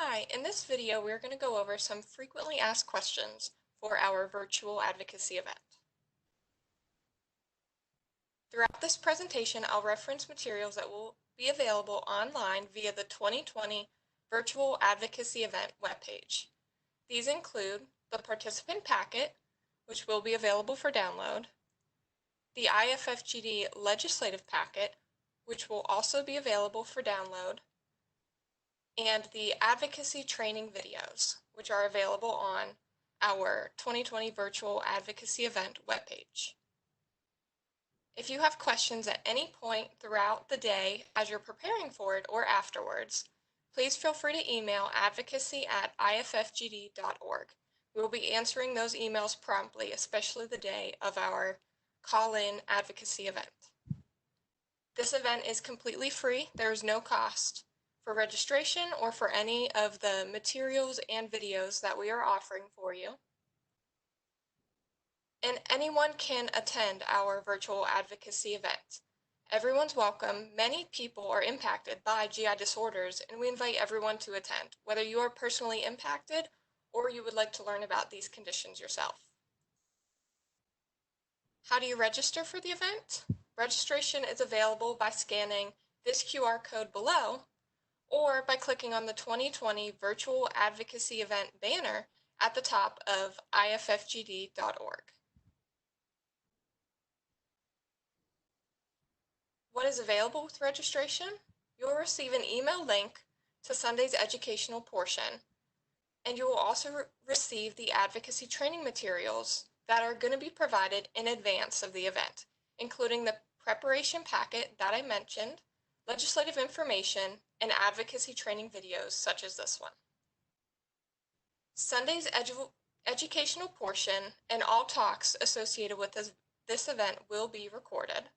Hi, in this video we're going to go over some frequently asked questions for our virtual advocacy event. Throughout this presentation, I'll reference materials that will be available online via the 2020 Virtual Advocacy Event webpage. These include the participant packet, which will be available for download, the IFFGD legislative packet, which will also be available for download, and the advocacy training videos, which are available on our 2020 Virtual Advocacy Event webpage. If you have questions at any point throughout the day as you're preparing for it or afterwards, please feel free to email advocacy@iffgd.org. We will be answering those emails promptly, especially the day of our call-in advocacy event. This event is completely free. There is no cost for registration or for any of the materials and videos that we are offering for you. And anyone can attend our virtual advocacy event. Everyone's welcome. Many people are impacted by GI disorders, and we invite everyone to attend, whether you are personally impacted or you would like to learn about these conditions yourself. How do you register for the event? Registration is available by scanning this QR code below or by clicking on the 2020 Virtual Advocacy Event banner at the top of iffgd.org. What is available with registration? You'll receive an email link to Sunday's educational portion, and you will also receive the advocacy training materials that are going to be provided in advance of the event, including the preparation packet that I mentioned, legislative information, and advocacy training videos such as this one. Sunday's educational portion and all talks associated with this event will be recorded.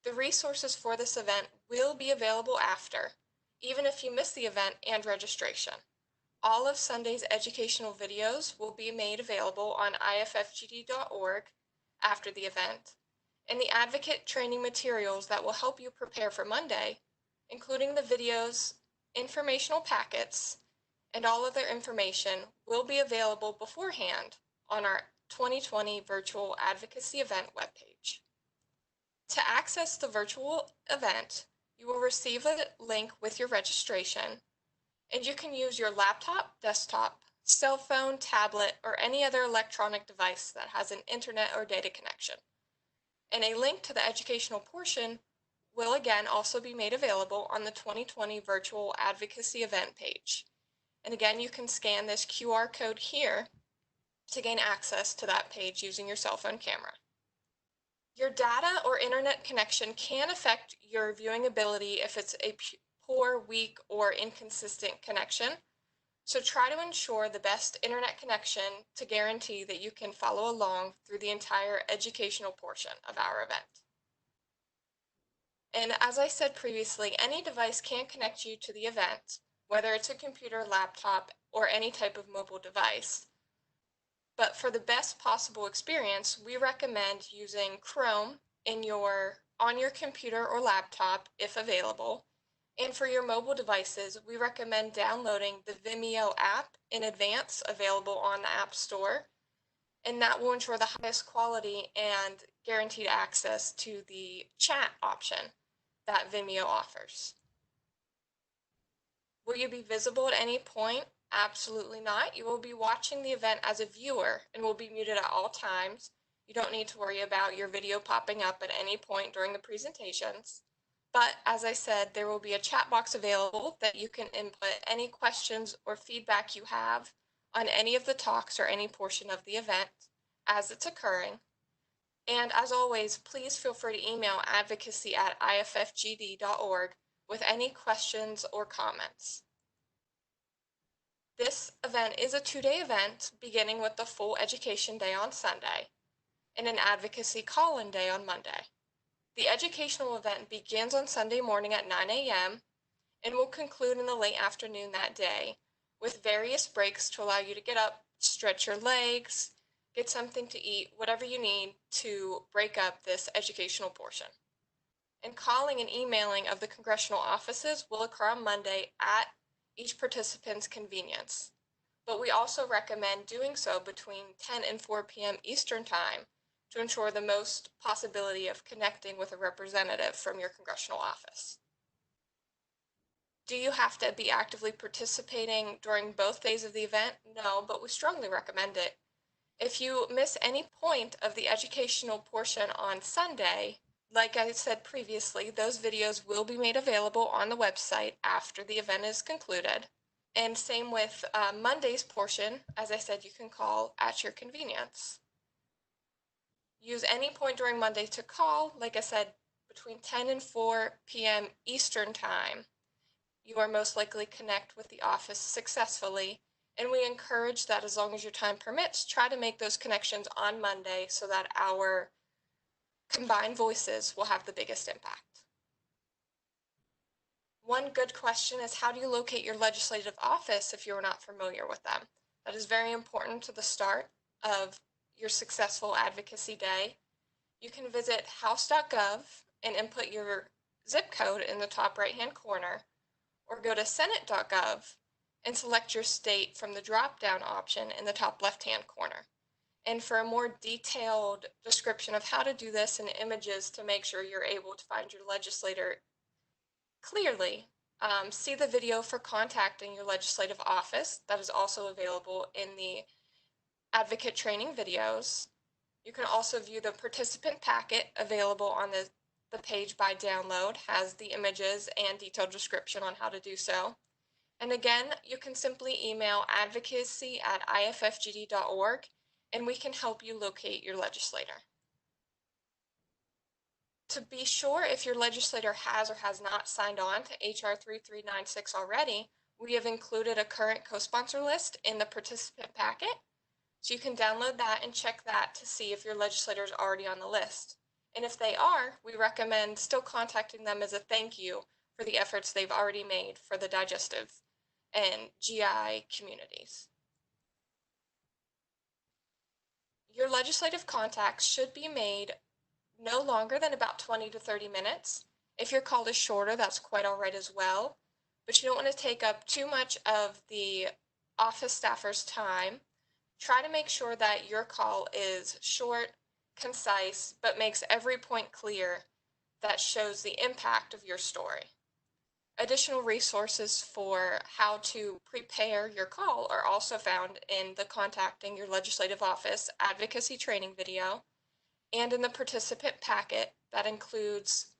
The resources for this event will be available after, even if you miss the event and registration. All of Sunday's educational videos will be made available on iffgd.org after the event, and the advocate training materials that will help you prepare for Monday, including the videos, informational packets, and all other information will be available beforehand on our 2020 Virtual Advocacy Event webpage. To access the virtual event, you will receive a link with your registration, and you can use your laptop, desktop, cell phone, tablet, or any other electronic device that has an internet or data connection. And a link to the educational portion will again also be made available on the 2020 Virtual Advocacy Event page. And again, you can scan this QR code here to gain access to that page using your cell phone camera. Your data or internet connection can affect your viewing ability if it's a poor, weak, or inconsistent connection. So try to ensure the best internet connection to guarantee that you can follow along through the entire educational portion of our event. And as I said previously, any device can connect you to the event, whether it's a computer, laptop, or any type of mobile device. But for the best possible experience, we recommend using Chrome on your computer or laptop if available. And for your mobile devices, we recommend downloading the Vimeo app in advance, available on the App Store. And that will ensure the highest quality and guaranteed access to the chat option that Vimeo offers. Will you be visible at any point? Absolutely not. You will be watching the event as a viewer and will be muted at all times. You don't need to worry about your video popping up at any point during the presentations. But as I said, there will be a chat box available that you can input any questions or feedback you have on any of the talks or any portion of the event as it's occurring. And as always, please feel free to email advocacy@iffgd.org with any questions or comments. This event is a two-day event, beginning with the full education day on Sunday and an advocacy call-in day on Monday. The educational event begins on Sunday morning at 9 a.m. and will conclude in the late afternoon that day, with various breaks to allow you to get up, stretch your legs, get something to eat, whatever you need to break up this educational portion. and calling and emailing of the congressional offices will occur on Monday at each participant's convenience. But we also recommend doing so between 10 and 4 p.m. Eastern Time to ensure the most possibility of connecting with a representative from your congressional office. Do you have to be actively participating during both days of the event? No, but we strongly recommend it. If you miss any point of the educational portion on Sunday, like I said previously, those videos will be made available on the website after the event is concluded. And same with Monday's portion. As I said, you can call at your convenience. Use any point during Monday to call, like I said, between 10 and 4 p.m. Eastern Time. You are most likely connect with the office successfully, and we encourage that as long as your time permits, try to make those connections on Monday so that our combined voices will have the biggest impact. One good question is, how do you locate your legislative office if you are not familiar with them? That is very important to the start of your successful advocacy day. You can visit house.gov and input your zip code in the top right-hand corner, or go to senate.gov and select your state from the drop-down option in the top left-hand corner. And for a more detailed description of how to do this and images to make sure you're able to find your legislator clearly, see the video for contacting your legislative office that is also available in the advocate training videos. You can also view the participant packet available on the page by download, has the images and detailed description on how to do so. And again, you can simply email advocacy@iffgd.org and we can help you locate your legislator. To be sure if your legislator has or has not signed on to HR 3396 already, we have included a current co-sponsor list in the participant packet. So you can download that and check that to see if your legislator is already on the list. And if they are, we recommend still contacting them as a thank you for the efforts they've already made for the digestive and GI communities. Your legislative contacts should be made no longer than about 20 to 30 minutes. If your call is shorter, that's quite all right as well. But you don't want to take up too much of the office staffer's time. Try to make sure that your call is short, concise, but makes every point clear that shows the impact of your story. Additional resources for how to prepare your call are also found in the Contacting Your Legislative Office Advocacy Training video and in the participant packet that includes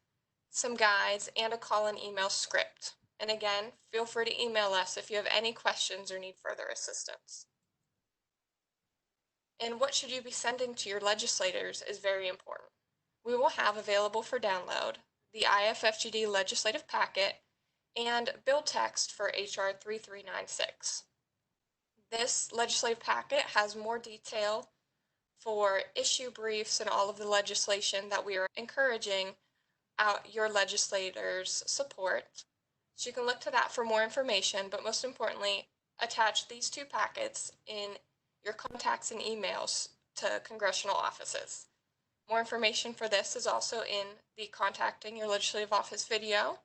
some guides and a call and email script. And again, feel free to email us if you have any questions or need further assistance. And what should you be sending to your legislators is very important. We will have available for download the IFFGD legislative packet and bill text for HR 3396. This legislative packet has more detail for issue briefs and all of the legislation that we are encouraging your legislators' support. So you can look to that for more information, but most importantly, attach these two packets in your contacts and emails to congressional offices. More information for this is also in the Contacting Your Legislative Office video,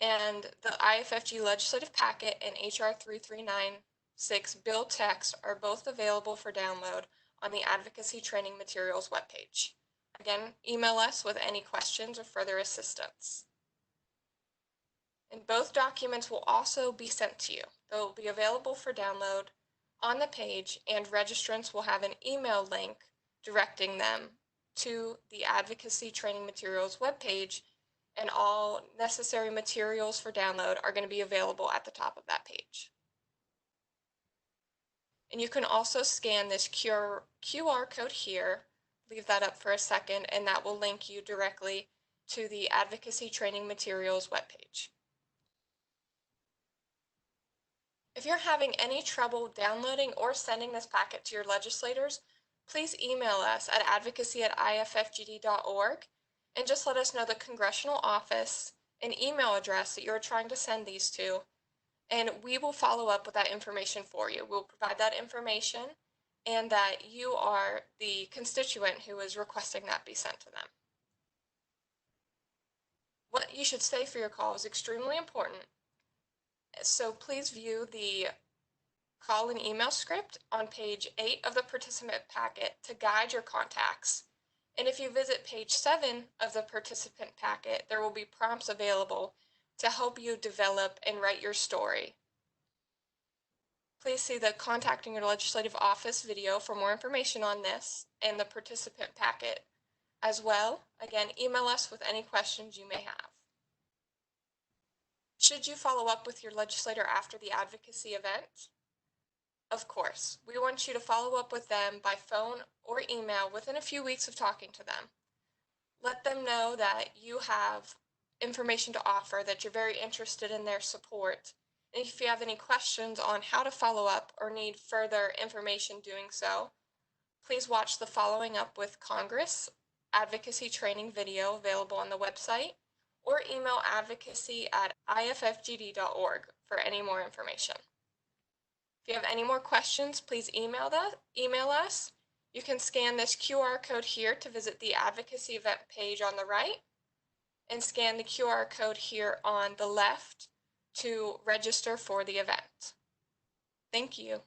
and the IFFG legislative packet and HR 3396 bill text are both available for download on the Advocacy Training Materials webpage. Again, email us with any questions or further assistance. And both documents will also be sent to you. They'll be available for download on the page, and registrants will have an email link directing them to the Advocacy Training Materials webpage, and all necessary materials for download are going to be available at the top of that page. And you can also scan this QR code here, leave that up for a second, and that will link you directly to the Advocacy Training Materials webpage. If you're having any trouble downloading or sending this packet to your legislators, please email us at advocacy@iffgd.org and just let us know the congressional office and email address that you're trying to send these to, and we will follow up with that information for you. We'll provide that information and that you are the constituent who is requesting that be sent to them. What you should say for your call is extremely important, so please view the call and email script on page 8 of the participant packet to guide your contacts. And if you visit page 7 of the participant packet, there will be prompts available to help you develop and write your story. Please see the Contacting Your Legislative Office video for more information on this and the participant packet as well. Again, email us with any questions you may have. Should you follow up with your legislator after the advocacy event? Of course, we want you to follow up with them by phone or email within a few weeks of talking to them. Let them know that you have information to offer, that you're very interested in their support. And if you have any questions on how to follow up or need further information doing so, please watch the Following Up with Congress Advocacy Training video available on the website, or email advocacy@iffgd.org for any more information. If you have any more questions, please email us. You can scan this QR code here to visit the advocacy event page on the right, and scan the QR code here on the left to register for the event. Thank you.